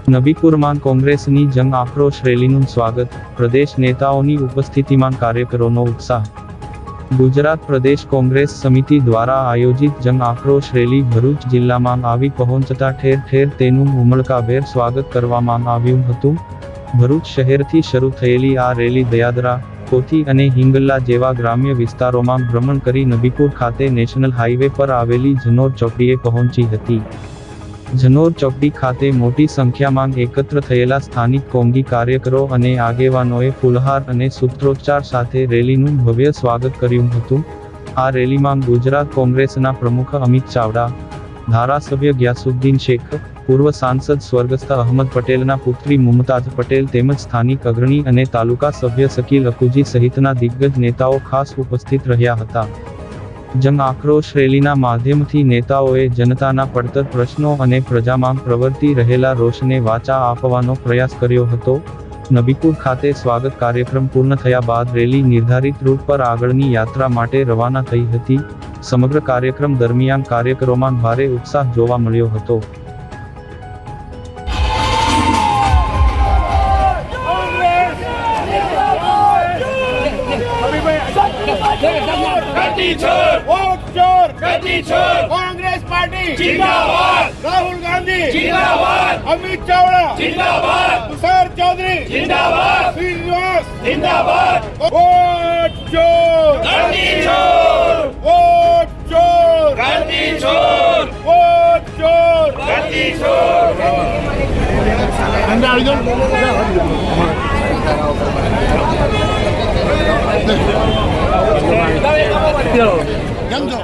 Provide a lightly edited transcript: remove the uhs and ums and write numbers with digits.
નબીપુરમાં કોંગ્રેસની જંગ આક્રોશ રેલીનું સ્વાગત, પ્રદેશ નેતાઓની ઉપસ્થિતિમાં કાર્યકરોનો ઉત્સાહ। ગુજરાત પ્રદેશ કોંગ્રેસ સમિતિ દ્વારા આયોજિત જંગ આક્રોશ રેલી ભરૂચ જિલ્લામાં આવી પહોંચતા ઠેર ઠેર તેનું ઉમળકાભેર સ્વાગત કરવામાં આવ્યું હતું। ભરૂચ શહેરથી શરૂ થયેલી આ રેલી દયાદરા, કોથી અને હિંગલ્લા જેવા ગ્રામ્ય વિસ્તારોમાં ભ્રમણ કરી નબીપુર ખાતે નેશનલ હાઈવે પર આવેલી જનોર ચોકડીએ પહોંચી હતી। જનોર ચોકડી ખાતે મોટી સંખ્યામાં એકત્ર થયેલા સ્થાનિક કોંગી કાર્યકરો અને આગેવાનોએ ફૂલહાર અને સૂત્રોચ્ચાર સાથે રેલીનું ભવ્ય સ્વાગત કર્યું હતું। આ રેલીમાં ગુજરાત કોંગ્રેસના પ્રમુખ અમિત ચાવડા, ધારાસભ્ય ગ્યાસુદ્દીન શેખ, પૂર્વ સાંસદ સ્વર્ગસ્થ અહમદ પટેલના પુત્રી મુમતાઝ પટેલ તેમજ સ્થાનિક અગ્રણી અને તાલુકા સભ્ય શકીલ અકુજી સહિતના દિગ્ગજ નેતાઓ ખાસ ઉપસ્થિત રહ્યા હતા। જંગ આક્રોશ રેલીના માધ્યમથી નેતાઓએ જનતાના પડતર પ્રશ્નો અને પ્રજામાં પ્રવર્તી રહેલા રોષને વાચા આપવાનો પ્રયાસ કર્યો હતો। નબીપુર ખાતે સ્વાગત કાર્યક્રમ પૂર્ણ થયા બાદ રેલી નિર્ધારિત રૂટ પર આગળની યાત્રા માટે રવાના થઈ હતી। સમગ્ર કાર્યક્રમ દરમિયાન કાર્યકરોમાં ભારે ઉત્સાહ જોવા મળ્યો હતો। कांग्रेस पार्टी जिंदाबाद, राहुल गांधी जिंदाबाद, अमित चावड़ा जिंदाबाद, तुषार चौधरी जिंदाबाद, श्रीनिवास जिंदाबाद। वोट चोर गांधी चोर, वोट चोर गांधी चोर, वोट चोर गांधी चोर। કેમ છો?